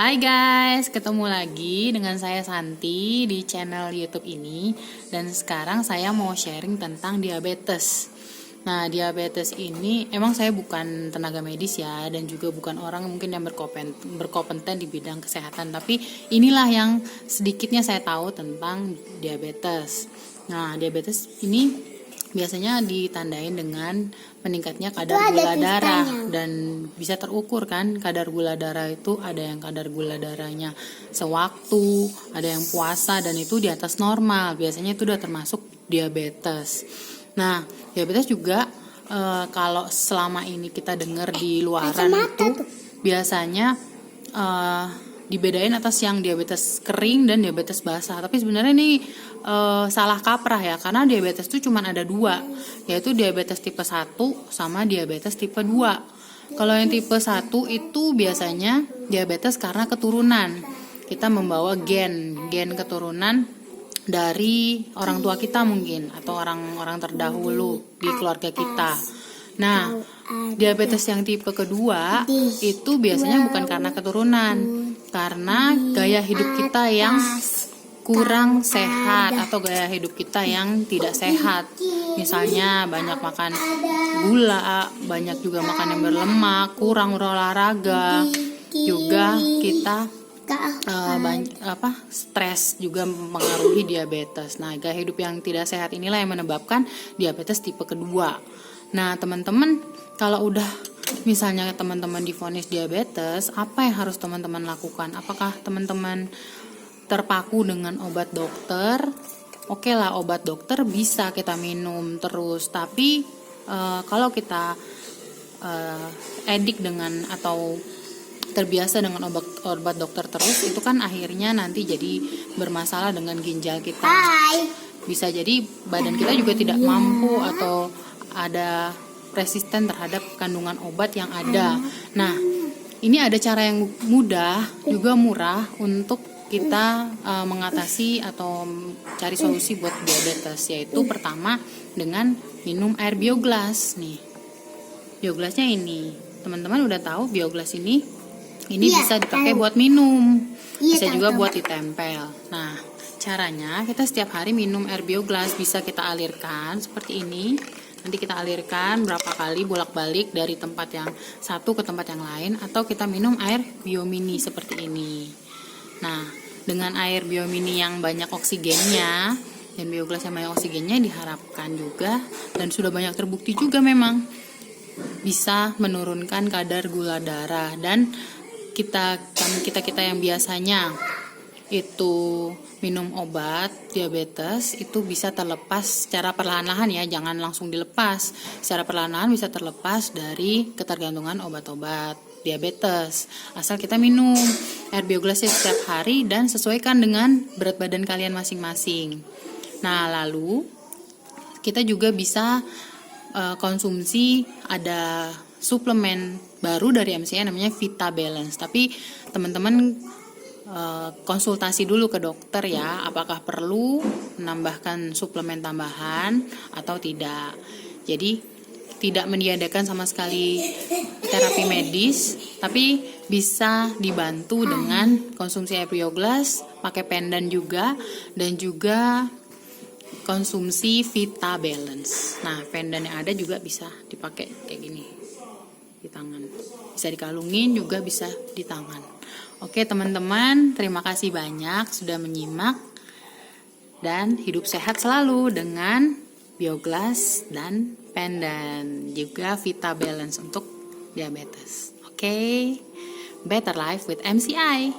Hai guys, ketemu lagi dengan saya Santi di channel YouTube ini. Dan sekarang saya mau sharing tentang diabetes. Nah, diabetes ini emang saya bukan tenaga medis ya, dan juga bukan orang mungkin yang berkompeten di bidang kesehatan. Tapi inilah yang sedikitnya saya tahu tentang diabetes. Nah, diabetes ini biasanya ditandain dengan meningkatnya kadar gula darah, dan bisa terukur kan kadar gula darah itu. Ada yang kadar gula darahnya sewaktu, ada yang puasa, dan itu di atas normal, biasanya itu udah termasuk diabetes. Nah, diabetes juga kalau selama ini kita dengar di luaran itu biasanya dibedain atas yang diabetes kering dan diabetes basah. Tapi sebenarnya ini salah kaprah ya, karena diabetes itu cuma ada dua, yaitu diabetes tipe 1 sama diabetes tipe 2. Kalau yang tipe 1 itu biasanya diabetes karena keturunan. Kita membawa gen keturunan dari orang tua kita mungkin, atau orang-orang terdahulu di keluarga kita. Nah, diabetes yang tipe kedua itu biasanya bukan karena keturunan, karena gaya hidup kita yang kurang sehat atau gaya hidup kita yang tidak sehat. Misalnya banyak makan gula, banyak juga makan yang berlemak, kurang olahraga, juga kita stres juga mempengaruhi diabetes. Nah, gaya hidup yang tidak sehat inilah yang menyebabkan diabetes tipe kedua. Nah, teman-teman, kalau udah misalnya teman-teman divonis diabetes, apa yang harus teman-teman lakukan? Apakah teman-teman terpaku dengan obat dokter? Oke lah, obat dokter bisa kita minum terus, tapi kalau kita edik dengan atau terbiasa dengan obat dokter terus, itu kan akhirnya nanti jadi bermasalah dengan ginjal kita. Bisa jadi badan kita juga tidak mampu atau ada resisten terhadap kandungan obat yang ada. Nah, ini ada cara yang mudah juga murah untuk kita mengatasi atau cari solusi buat diabetes, yaitu pertama dengan minum air bioglas nih. Bioglasnya ini, teman-teman udah tahu bioglas ini bisa dipakai buat minum, bisa juga buat ditempel. Nah, caranya kita setiap hari minum air bioglas, bisa kita alirkan seperti ini. Nanti kita alirkan berapa kali bolak-balik dari tempat yang satu ke tempat yang lain, atau kita minum air biomini seperti ini. Nah, dengan air biomini yang banyak oksigennya dan bioglas yang banyak oksigennya, diharapkan juga dan sudah banyak terbukti juga memang bisa menurunkan kadar gula darah. Dan kita yang biasanya itu minum obat diabetes itu bisa terlepas secara perlahan-lahan ya, jangan langsung dilepas. Secara perlahan-lahan bisa terlepas dari ketergantungan obat-obat diabetes, asal kita minum air bioglasnya setiap hari dan sesuaikan dengan berat badan kalian masing-masing. Nah, lalu kita juga bisa konsumsi, ada suplemen baru dari MCI namanya Vita Balance. Tapi teman-teman konsultasi dulu ke dokter ya, apakah perlu menambahkan suplemen tambahan atau tidak. Jadi tidak menyediakan sama sekali terapi medis, tapi bisa dibantu dengan konsumsi air bioglas, pakai pendan juga, dan juga konsumsi Vita Balance. Nah, pendan yang ada juga bisa dipakai kayak gini di tangan, bisa dikalungin juga, bisa di tangan. Oke teman-teman, terima kasih banyak sudah menyimak, dan hidup sehat selalu dengan bioglas dan pendan, juga Vita Balance untuk diabetes. Oke, better life with MCI.